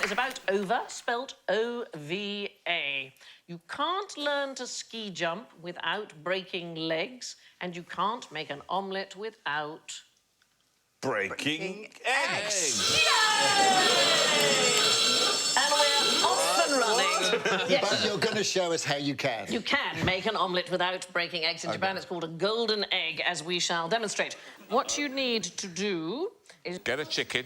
is about ova, spelt O-V-A. You can't learn to ski jump without breaking legs, and you can't make an omelette without... Breaking eggs. And we're off and running. Yes. But you're going to show us how you can. You can make an omelette without breaking eggs. In Japan, it's called a golden egg, as we shall demonstrate. What you need to do is... Get a chicken.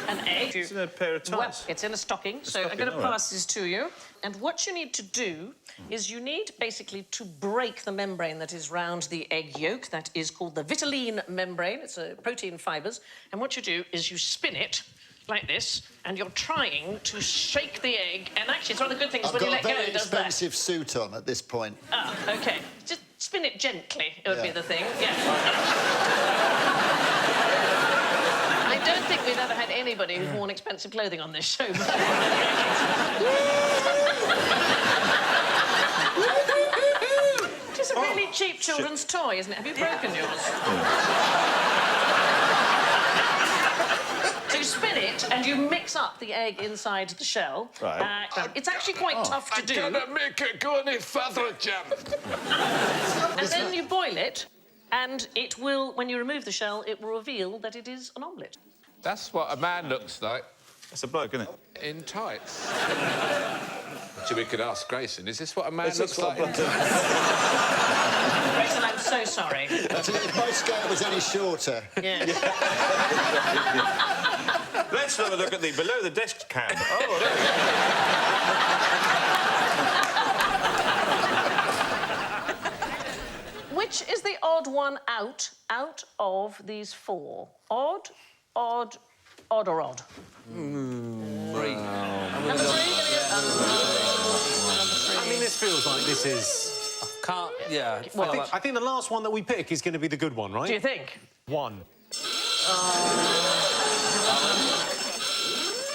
An egg. It's in a pair of ties. Well, it's in a stocking, so I'm going to pass this to you. And what you need to do is you need, basically, to break the membrane that is round the egg yolk. That is called the vitelline membrane. It's protein fibres. And what you do is you spin it like this, and you're trying to shake the egg. And actually, it's one of the good things when you let go, it does that. I've got a very expensive suit on at this point. Ah, OK. Just spin it gently, it would be the thing. Yeah. I don't think we've ever had anybody who's worn expensive clothing on this show. It's a really cheap children's toy, isn't it? Have you broken yours? So you spin it and you mix up the egg inside the shell. Right. It's actually quite tough to do. I cannot make it go any further, Jim. And then you boil it, and it will, when you remove the shell, it will reveal that it is an omelette. That's what a man looks like. That's a bloke, isn't it? In tights. Actually, we could ask Grayson, is this what a man looks like? Grayson, I'm so sorry. If my skirt was any shorter. Yes. Let's have a look at the below-the-desk cam. Oh, there we go. Which is the odd one out of these four? Odd, odd, odd or odd? Three. Number three? I mean, this feels like this is... Can't... Yeah. Well, I think the last one that we pick is going to be the good one, right? do you think? One.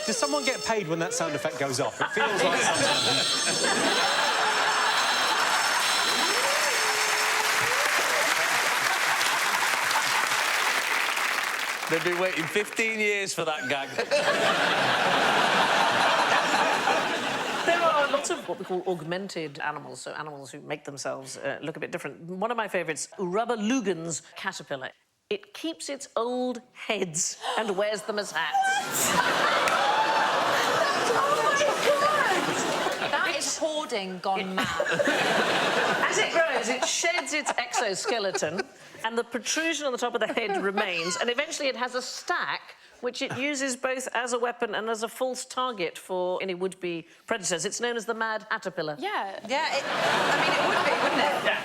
Does someone get paid when that sound effect goes off? It feels like sometimes... They've been waiting 15 years for that gag. There are lots of what we call augmented animals, so animals who make themselves look a bit different. One of my favourites, Urubba lugens caterpillar. It keeps its old heads and wears them as hats. That is hoarding gone mad. As it grows, it sheds its exoskeleton, and the protrusion on the top of the head remains, and eventually it has a stack which it uses both as a weapon and as a false target for any would-be predators. It's known as the mad caterpillar. Yeah. Yeah, I mean, it would be, wouldn't it? Yeah.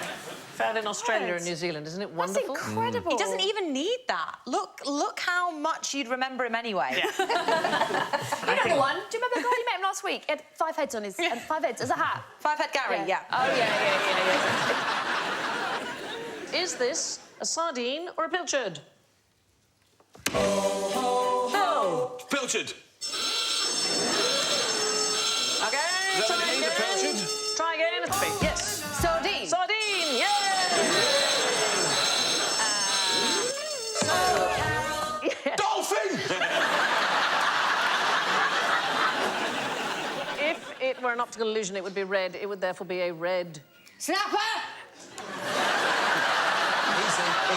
Found in Australia and New Zealand, isn't it wonderful? That's incredible. He doesn't even need that. Look how much you'd remember him anyway. Yeah. You know the one. Do you remember the guy you met him last week? He had 5 heads on his... and 5 heads as a hat. 5-head Gary, yeah. Oh, yeah. Is this a sardine or a pilchard? No. Pilchard. OK, Is that try what you need, a again. pilchard? Try again. Yes. Sardine. Sardine, yeah! Dolphin! If it were an optical illusion, it would be red. It would therefore be a red... Snapper!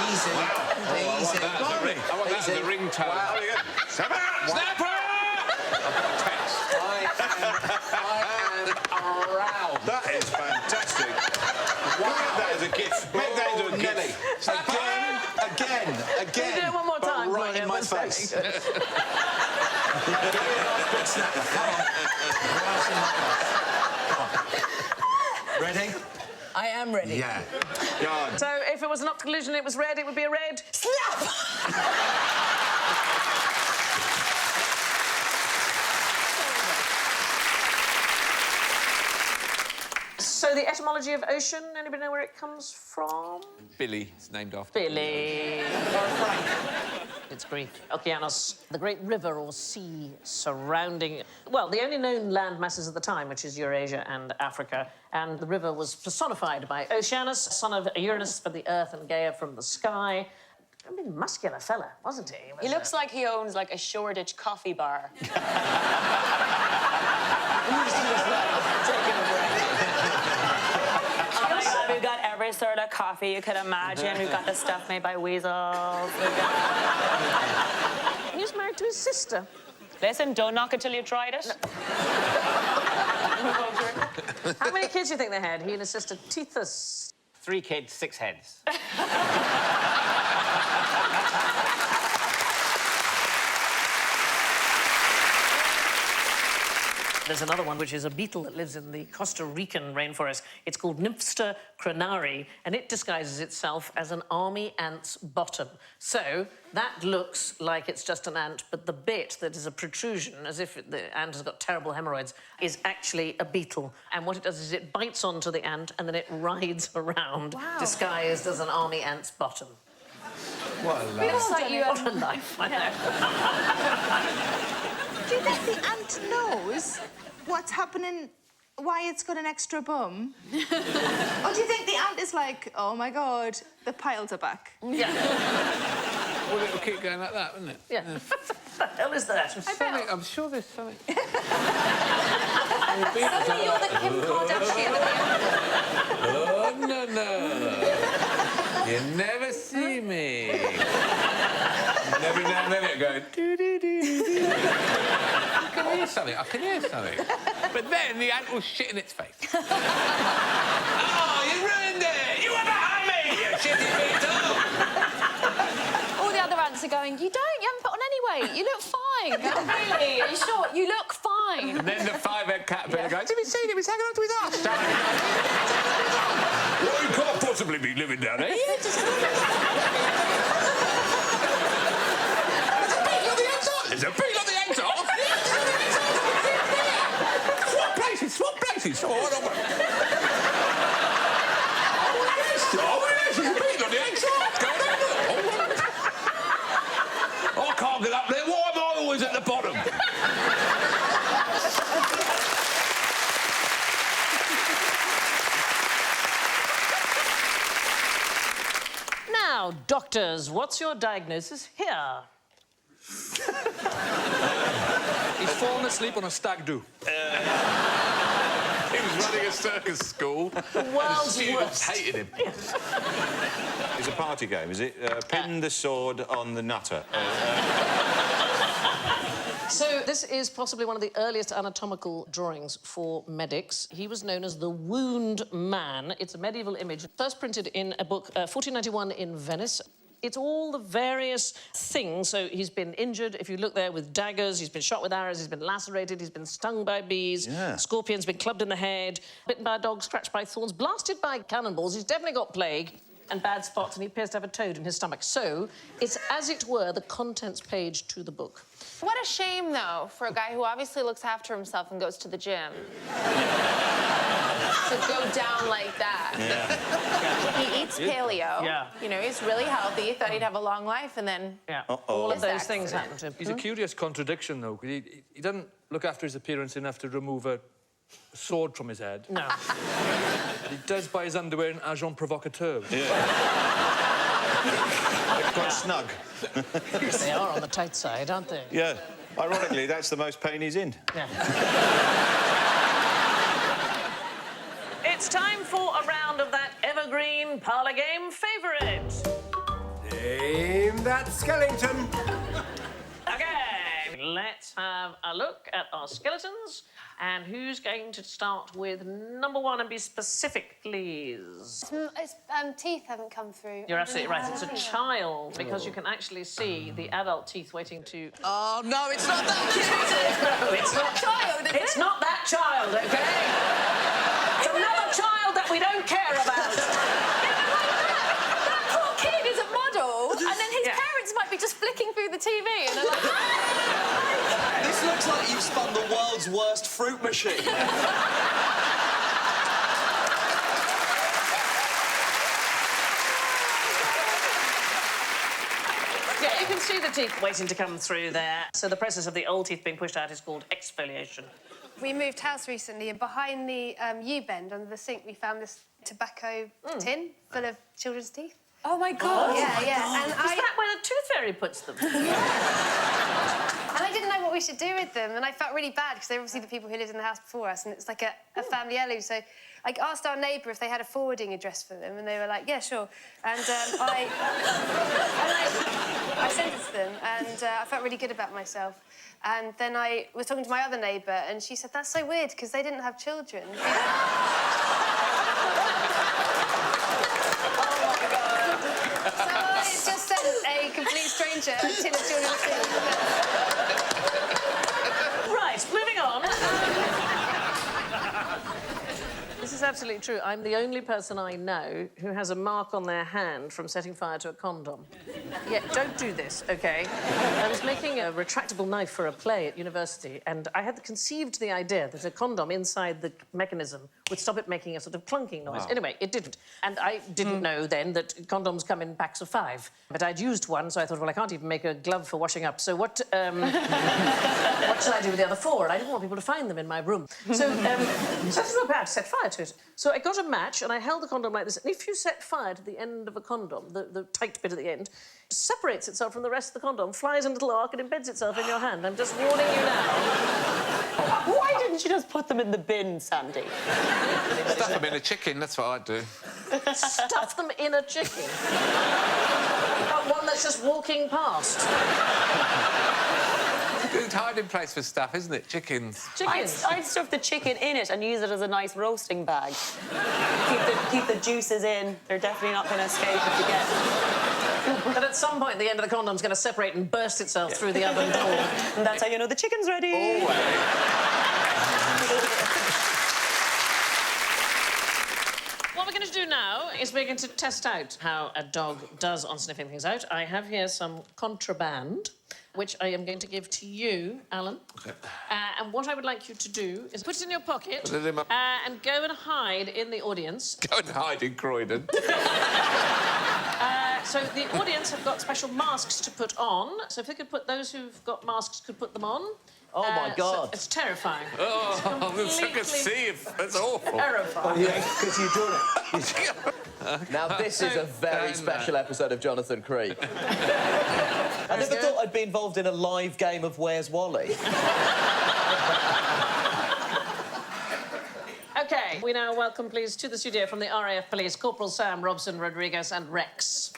Easy. I want that as a ringtone. Wow. There you go. Snapper! Snapper! I've got a text. I am aroused. That is fantastic. Wow. Make that as a gift. Make that into a gift. Again. Can you do it one more time? Right Claudia? in my That's very face. good. Ready? I am ready. Yeah. God. So if it was an optical illusion, it was red, it would be a red... Snap! So the etymology of ocean, anybody know where it comes from? Billy. It's named after Billy. Or Frank. It's Greek. Okeanos, the great river or sea surrounding... Well, the only known land masses at the time, which is Eurasia and Africa, and the river was personified by Oceanus, son of Uranus from the earth and Gaia from the sky. I mean, muscular fella, wasn't he? He looks like he owns, like, a Shoreditch coffee bar. Oh my God, we've got every sort of coffee you could imagine. We've got the stuff made by weasels. He's married to his sister. Listen, don't knock it till you've tried it. How many kids do you think they had, he and his sister Tethys? 3 kids, 6 heads. There's another one, which is a beetle that lives in the Costa Rican rainforest. It's called Nymphster crenari, and it disguises itself as an army ant's bottom. So that looks like it's just an ant, but the bit that is a protrusion, as if the ant has got terrible hemorrhoids, is actually a beetle. And what it does is it bites onto the ant, and then it rides around, disguised as an army ant's bottom. What a It laugh. looks like you... What a life, I know. Do you think the ant knows what's happening, why it's got an extra bum? Or do you think the ant is like, oh my God, the piles are back? Yeah. Well, it'll keep going like that, won't it? Yeah. What the hell is that? I'm sure there's something. Suddenly you're the Kim Kardashian. Oh, no. You never see me. Every now and then it goes... I can hear something. But then the ant will shit in its face. Oh, you ruined it! You were behind me, you shitty beetle! All the other ants are going, you haven't put on any weight, you look fine. Really? Are you sure? You look fine. And then the 5-head caterpillar goes, have you seen him? He's hanging on to his arse. Well, you can't possibly be living down there. There's a beetle on the exhaust. Swap places. Oh, no. Yes, there's a beetle on the exhaust. Go down there. Oh, I can't get up there. Why am I always at the bottom? Now, doctors, what's your diagnosis here? He's fallen asleep on a stag do. He was running a circus school. The world's Students worst. hated him. It's a party game, is it? Pin the sword on the nutter. So this is possibly one of the earliest anatomical drawings for medics. He was known as the Wound Man. It's a medieval image, first printed in a book, 1491 in Venice. It's all the various things. So he's been injured, if you look there, with daggers, he's been shot with arrows, he's been lacerated, he's been stung by bees, scorpions, been clubbed in the head, bitten by a dog, scratched by thorns, blasted by cannonballs. He's definitely got plague and bad spots, and he appears to have a toad in his stomach. So it's, as it were, the contents page to the book. What a shame, though, for a guy who obviously looks after himself and goes to the gym. To go down like that. Yeah. He eats paleo. Yeah. You know, he's really healthy. He thought he'd have a long life, and then... Yeah. Uh-oh. All of This those things accident. happen to him. He's a curious contradiction, though, 'cause he doesn't look after his appearance enough to remove a sword from his head. No. He does buy his underwear in agent provocateur. It's quite snug. They are on the tight side, aren't they? Yeah. Ironically, that's the most pain he's in. Yeah. It's time for a round of that evergreen parlour game favourite. Name that Skellington. OK, let's have a look at our skeletons. And who's going to start with number 1 and be specific, please? Teeth haven't come through. You're absolutely right. It's a child, because you can actually see the adult teeth waiting to... Oh, no, it's not that kid, is it? No, it's not Child, is It's not that child, OK? It's another child that we don't care about. That poor kid is a model, and then his parents might be just flicking through the TV, and they're like... This looks like you've spun the world's worst fruit machine. Yeah, you can see the teeth waiting to come through there. So the process of the old teeth being pushed out is called exfoliation. We moved house recently, and behind the U-bend under the sink, we found this tobacco tin full of children's teeth. Oh, my God. Yeah. And Is that where the tooth fairy puts them? And I didn't know what we should do with them, and I felt really bad because they're obviously the people who lived in the house before us, and it's like a family heirloom. So I asked our neighbour if they had a forwarding address for them, and they were like, yeah, sure. And I sent it to them, and I felt really good about myself. And then I was talking to my other neighbour, and she said, that's so weird, because they didn't have children. So I just sent a complete stranger a tin of children's food. Right, moving on. This is absolutely true. I'm the only person I know who has a mark on their hand from setting fire to a condom. Yeah, don't do this, OK? I was making a retractable knife for a play at university, and I had conceived the idea that a condom inside the mechanism would stop it making a sort of clunking noise. Wow. Anyway, it didn't. And I didn't know then that condoms come in packs of 5. But I'd used one, so I thought, well, I can't even make a glove for washing up, so what shall I do with the other 4? And I didn't want people to find them in my room. So it's not bad to set fire to it. So I got a match and I held the condom like this, and if you set fire to the end of a condom, the tight bit at the end, it separates itself from the rest of the condom, flies in a little arc and embeds itself in your hand. I'm just warning you now. Why didn't you just put them in the bin, Sandy? Stuff them in a chicken, that's what I'd do. Stuff them in a chicken? Not one that's just walking past. Good hiding place for stuff, isn't it? Chickens. Chickens? I'd stuff the chicken in it and use it as a nice roasting bag. Keep the juices in. They're definitely not going to escape if you get... But at some point, the end of the condom's going to separate and burst itself through the oven door. And that's how you know the chicken's ready. What we're going to do now is we're going to test out how a dog does on sniffing things out. I have here some contraband, which I am going to give to you, Alan. OK. And what I would like you to do is put it in your pocket Put it in my... and go and hide in the audience. Go and hide in Croydon. So the audience have got special masks to put on. So if they could put those who've got masks could put them on. Oh, my God. So it's terrifying. Oh, it's like a sieve. That's awful. Terrifying. Oh, yeah, because you've done it. Now, this is a very special episode of Jonathan Creek. I never thought I'd be involved in a live game of Where's Wally? OK, we now welcome, please, to the studio from the RAF Police, Corporal Sam Robson Rodriguez and Rex.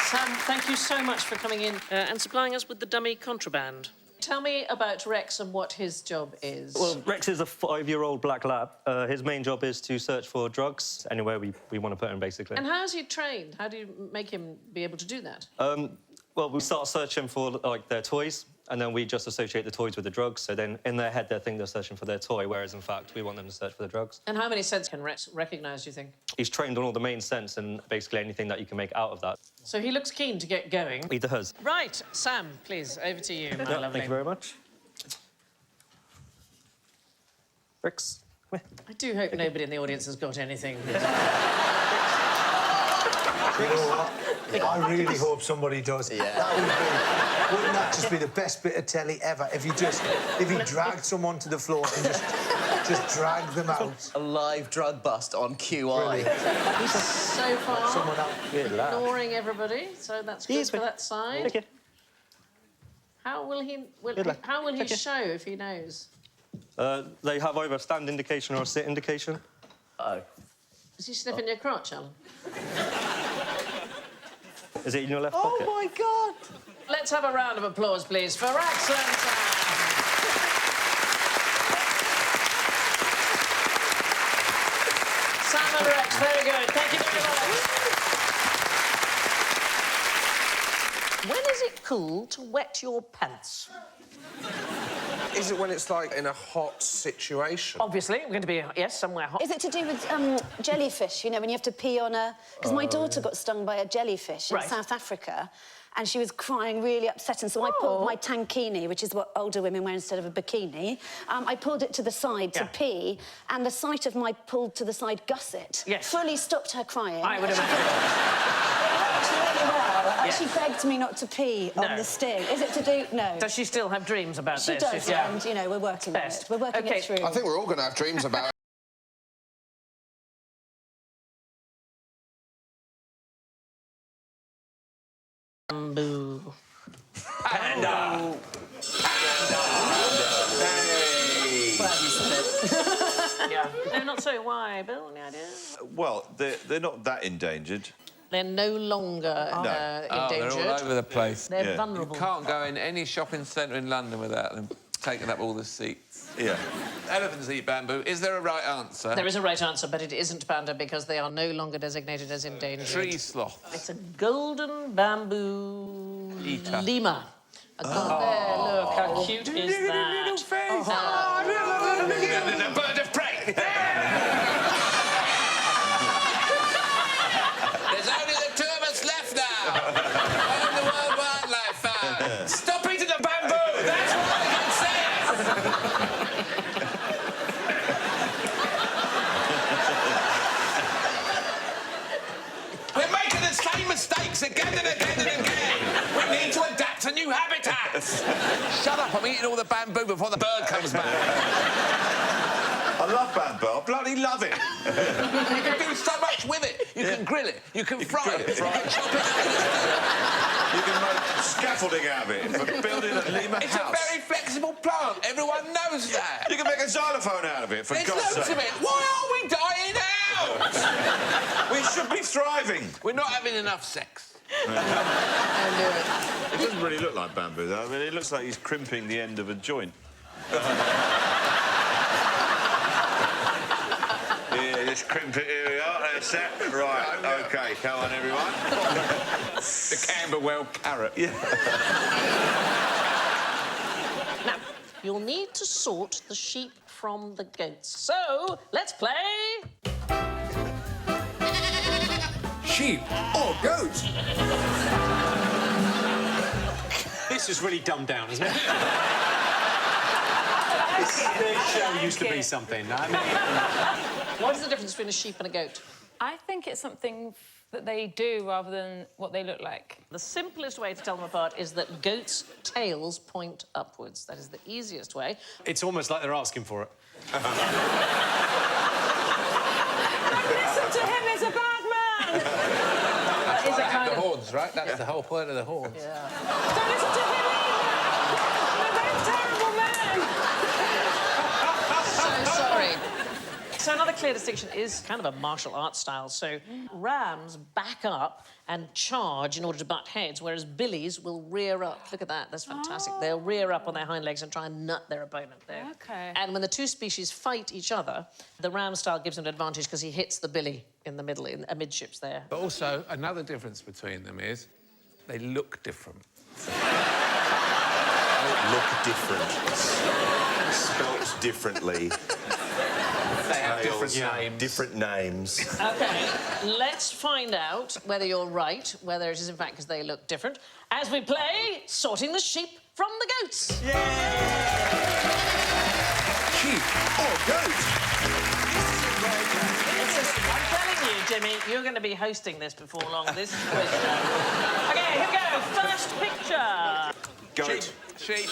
Sam, thank you so much for coming in and supplying us with the dummy contraband. Tell me about Rex and what his job is. Well, Rex is a 5-year-old black lab. His main job is to search for drugs anywhere we want to put him, basically. And how's he trained? How do you make him be able to do that? Well, we start searching for, like, their toys, and then we just associate the toys with the drugs, so then in their head they think they're searching for their toy, whereas, in fact, we want them to search for the drugs. And how many scents can Rex recognise, do you think? He's trained on all the main scents and basically anything that you can make out of that. So he looks keen to get going. He does. Right, Sam, please, over to you, my lovely. Thank you very much. Rex, come here. I do hope nobody in the audience has got anything. You know what? I really hope somebody does. Yeah. Wouldn't that just be the best bit of telly ever? If he dragged someone to the floor and just dragged them out. A live drug bust on QI. So far, Someone out. ignoring everybody, so that's good for that side. Okay. How will he show if he knows? They have either a stand indication or a sit indication. Uh-oh. Is he sniffing your crotch, Alan? Is it in your left pocket? Oh, my God! Let's have a round of applause, please, for Rex and Sam. Sam and Rex, very good. Thank you very much. When is it cool to wet your pants? Is it when it's, like, in a hot situation? Obviously, we're going to be, yes, somewhere hot. Is it to do with jellyfish, you know, when you have to pee on a... Because my daughter got stung by a jellyfish in South Africa, and she was crying, really upset, and so I pulled my tankini, which is what older women wear instead of a bikini. I pulled it to the side to pee, and the sight of my pulled to the side gusset fully stopped her crying. I would imagine. actually begged me not to pee on the sting. Is it to do... No. Does she still have dreams about she this? She does, and, you know, we're working on it. We're working it through. I think we're all going to have dreams about it. Bamboo. Panda. Yeah. No, not so. Why, Bill? Any idea? Well, they're not that endangered. They're no longer endangered. They're all over the place. They're vulnerable. You can't go in any shopping centre in London without them taking up all the seats. Yeah. Elephants eat bamboo. Is there a right answer? There is a right answer, but it isn't panda because they are no longer designated as endangered. Tree sloth. It's a golden bamboo Eater. lemur. There, look, how cute is that? Little face. A bird of prey. There's only the two of us left now. I'm the World Wildlife Fund. Stop eating the bamboo. That's what I can say. We're making the same mistakes again and again and again. We need to adapt to new habitats. Shut up, I'm eating all the bamboo before the bird comes back. I love bamboo. I bloody love it. You can do so much with it. You can grill it. You can fry it. You can chop it up. You can make scaffolding out of it for building a lemur It's house. a very flexible plant. Everyone knows that. You can make a xylophone out of it, for There's God's loads sake. of it. Why are we dying out? We should be thriving. We're not having enough sex. It doesn't really look like bamboo, though. I mean, it looks like he's crimping the end of a joint. Yeah, just crimp it. Here we are. That's it. Right. OK, come on, everyone. The Camberwell carrot. Yeah. Now, you'll need to sort the sheep from the goats. So, let's play... Sheep or goat? This is really dumbed down, isn't it? This show used to be something. I mean... What is the difference between a sheep and a goat? I think it's something that they do rather than what they look like. The simplest way to tell them apart is that goats' tails point upwards. That is the easiest way. It's almost like they're asking for it. Listen to him, he's a bad man! That is a kind of... the horns, right? That's the whole point of the horns. Yeah. Don't listen to him either! I'm a very terrible man! So sorry. So another clear distinction is kind of a martial arts style. So rams back up and charge in order to butt heads, whereas billies will rear up. Look at that, that's fantastic. Oh. They'll rear up on their hind legs and try and nut their opponent there. OK. And when the two species fight each other, the ram style gives an advantage because he hits the billy in the middle, in amidships there. But also, another difference between them is they look different. Look different. Spelt differently. They have different Tails, names. Different names. OK, let's find out whether you're right, whether it is in fact because they look different, as we play Sorting the Sheep from the Goats. Sheep or goat? I'm telling you, Jimmy, you're going to be hosting this before long. This is quiz show. OK, here we go. First picture. Goat. Sheep.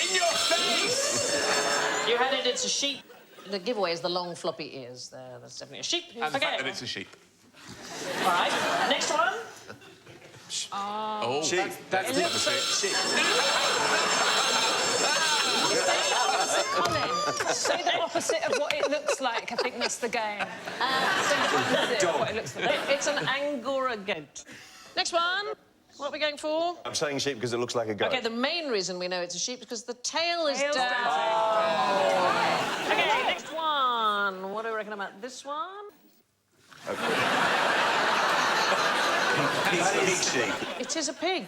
In your face! You had it, it's a sheep. The giveaway is the long floppy ears. There, that's definitely a sheep. And the fact that it's a sheep. All right, next one. Oh, sheep. That's the opposite. Sheep. Say the opposite of what it looks like. I think that's the game. Say the opposite of what it looks like. It's an Angora goat. Next one. What are we going for? I'm saying sheep because it looks like a goat. OK, the main reason we know it's a sheep is because the tail is Tail's down. down. OK, next one. What do we reckon about this one? Pig sheep. It is a pig.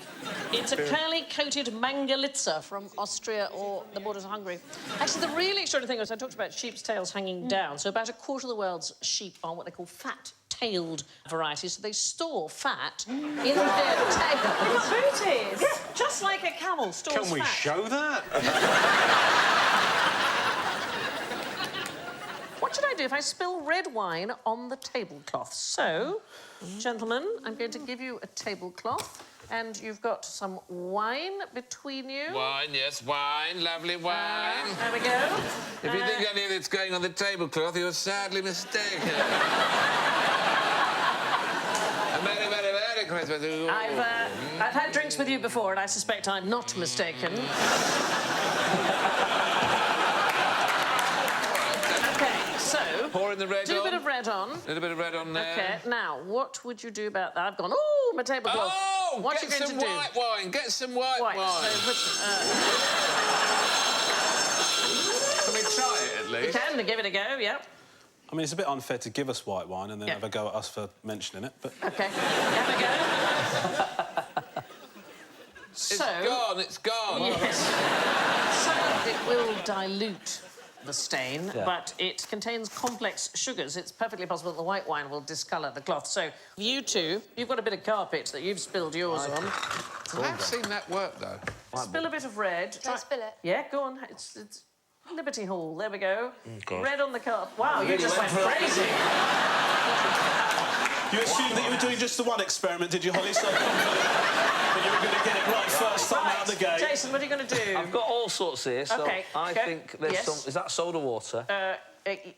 It's a curly-coated Mangalitsa from Austria or the borders of Hungary. Actually, the really extraordinary thing was I talked about sheep's tails hanging down. So about a quarter of the world's sheep are what they call fat-tailed varieties. So they store fat in their tails. They've got booties. Yeah, just like a camel stores fat. Can we show that? What what should I do if I spill red wine on the tablecloth? So, gentlemen, I'm going to give you a tablecloth, and you've got some wine between you. Wine, yes, wine, lovely wine. There we go. If you think any of it's going on the tablecloth, you're sadly mistaken. Merry, Merry, Merry Christmas. I've had drinks with you before, and I suspect I'm not mistaken. OK, so... Pouring the red on. Do a bit of red on. A little bit of red on there. OK, now, what would you do about that? I've gone, oh, my tablecloth. Oh, what get are you going some to do? white wine. Get some white wine. So, Can we try it, at least? You can, give it a go, yep. I mean, it's a bit unfair to give us white wine and then have a go at us for mentioning it, but... OK, have a go. It's gone, it's gone. Yes. So it will dilute the stain, but it contains complex sugars. It's perfectly possible that the white wine will discolour the cloth. So you two, you've got a bit of carpet that you've spilled yours on. I've seen that work, though. Spill a bit of red. Can I spill it? Yeah, go on. It's Liberty Hall. There we go. God. Red on the carpet. Wow, you just went crazy. You assumed that you were doing just the one experiment, did you, Holly? So that you were going to get it right first time out of the gate. Jason, what are you going to do? I've got all sorts here, so OK, I think there's some... Is that soda water?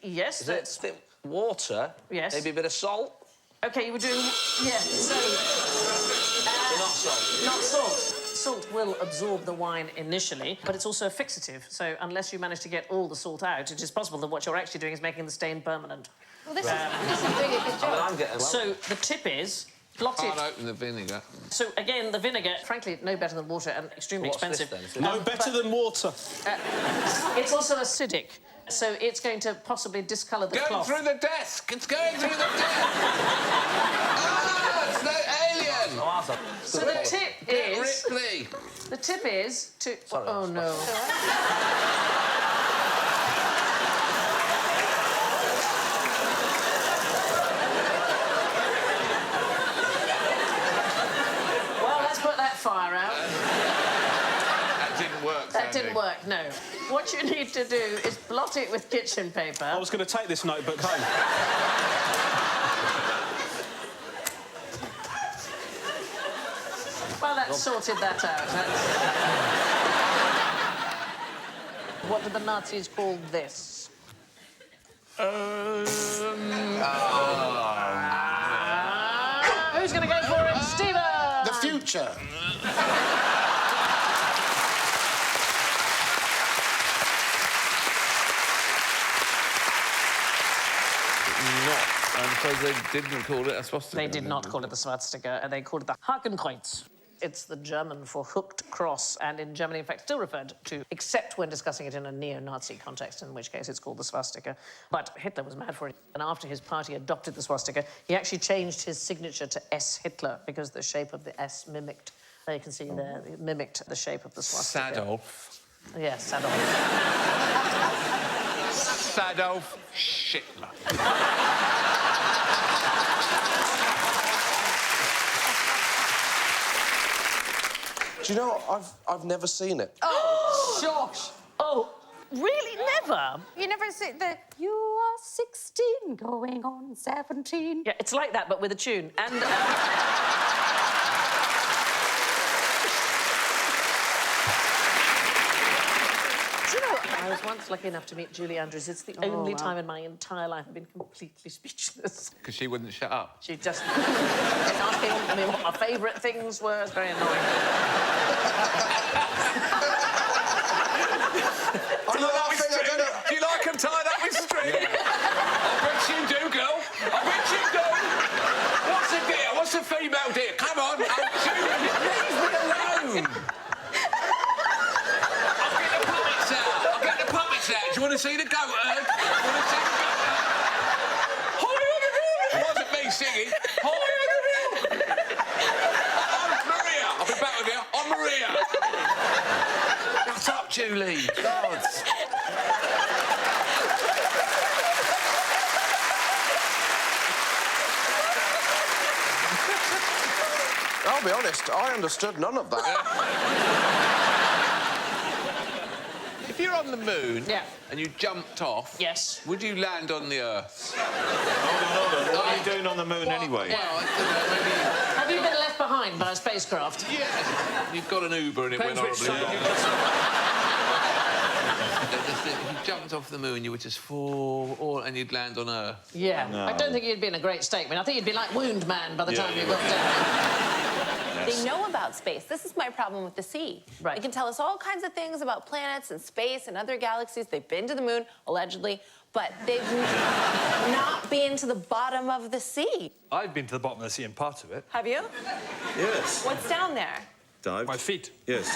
Yes. Is it water? Yes. Maybe a bit of salt? OK, you were doing... Yeah, so... Not salt. Not salt. Salt will absorb the wine initially, but it's also a fixative. So unless you manage to get all the salt out, it is possible that what you're actually doing is making the stain permanent. Well, this is doing a good job. So the tip is... Blot it. Can't open the vinegar. So, again, the vinegar, frankly, no better than water and extremely expensive. No better than water. It's also acidic, so it's going to possibly discolour the cloth. Going through the desk! It's going through the desk! Ah, it's no alien! So the tip is... Ripley! The tip is to... Sorry, oh, no. Fire out. That didn't work, That didn't work, no. What you need to do is blot it with kitchen paper. I was going to take this notebook home. Well, that sorted that out. What did the Nazis call this? Who's going to go for it? Stephen! The future. I suppose they didn't call it a swastika. They did not call it the Swastika, and they called it the Hakenkreuz. It's the German for hooked cross, and in Germany, in fact, still referred to, except when discussing it in a neo-Nazi context, in which case it's called the swastika. But Hitler was mad for it, and after his party adopted the swastika, he actually changed his signature to S. Hitler, because the shape of the S mimicked, there you can see there, it mimicked the shape of the swastika. Sadolf. Yes, Sadolf. Sadolf Hitler. Do you know, I've never seen it. Oh, Josh! Oh, really? Never? You never see the... You are 16 going on 17. Yeah, it's like that, but with a tune. And... Do you know, I was once lucky enough to meet Julie Andrews. It's the only time in my entire life I've been completely speechless. Because she wouldn't shut up. She just kept asking me what my favourite things were. It's very annoying. Do you like them tied up with string? I bet you do, girl. I bet you do. What's a deer? What's a female deer? Come on, leave me alone. I'll get the puppets out. Do you want to see the goat herd? It wasn't me singing. Maria. I'll be back with you. I'm Maria. Shut up, Julie. God. I'll be honest, I understood none of that. If you're on the moon and you jumped off, would you land on the Earth? Hold on. What are you doing on the moon anyway? Well, I don't know, maybe... Have you been left behind by a spacecraft? Yeah. You've got an Uber and it went horribly wrong. If you jumped off the moon, you would just fall, and you'd land on Earth. Yeah. No. I don't think you'd be in a great state. I mean, I think you'd be like Wound Man by the time you got down. They know about space. This is my problem with the sea. Right. They can tell us all kinds of things about planets and space and other galaxies. They've been to the moon, allegedly, but they've not been to the bottom of the sea. I've been to the bottom of the sea and part of it. Have you? Yes. What's down there? Dived. My feet. Yes.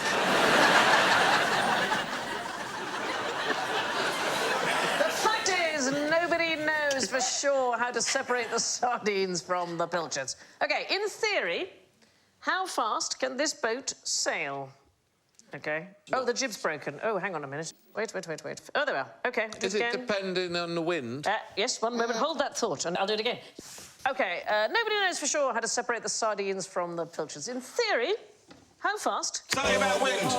Nobody knows for sure how to separate the sardines from the pilchards. OK, in theory, how fast can this boat sail? OK. Oh, the jib's broken. Oh, hang on a minute. Wait. Oh, there we are. OK, Is it depending on the wind? Yes, one moment. Hold that thought, and I'll do it again. OK, nobody knows for sure how to separate the sardines from the pilchards. In theory, how fast... Something about wind.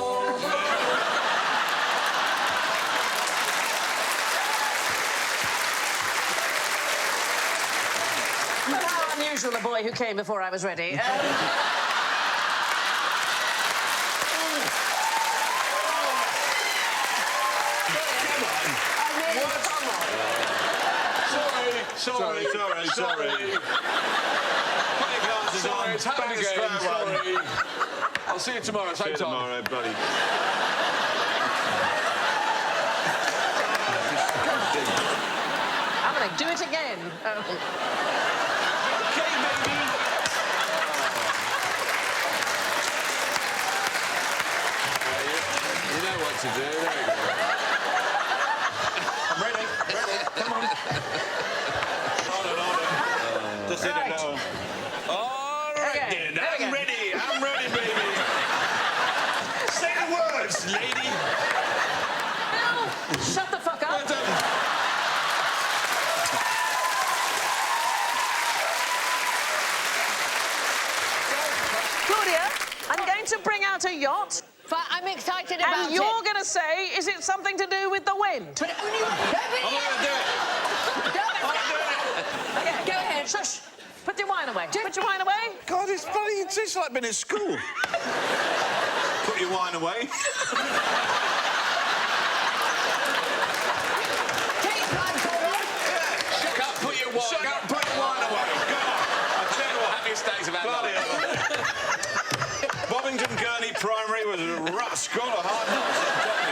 How unusual, a boy who came before I was ready. Sorry. Put your glasses on. It's happened again. Sorry. I'll see you tomorrow. Same time. Tomorrow, buddy. I'm going to do it again. OK, baby. You know what to do. There you go. I'm ready. Come on. Hold on. Just hit it now. All right, then. I'm ready, baby. Say the words, lady. Bill, shut the fuck up. Claudia, I'm going to bring out a yacht. But I'm excited about and you're going to say, is it something to do with the wind? But only when... I'm going to do it. OK, go ahead. Shush. Put your wine away. Put your wine away. God, it's funny. It's just like being at school. Put your wine away. Shut up, put your wine away. Go on. I'll tell you what, happiest days of our life. Bovington Gurney Primary was a rough school of hard knocks, I'm telling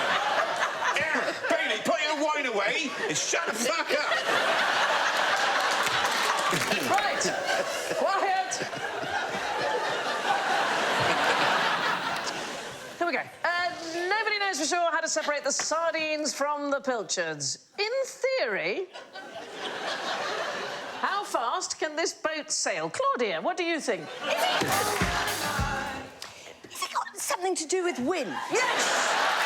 you. Bailey, put your wine away and shut the fuck up. Right. Quiet. Here we go. Nobody knows for sure how to separate the sardines from the pilchards. In theory, how fast can this boat sail? Claudia, what do you think? Has it got something to do with wind? Yes!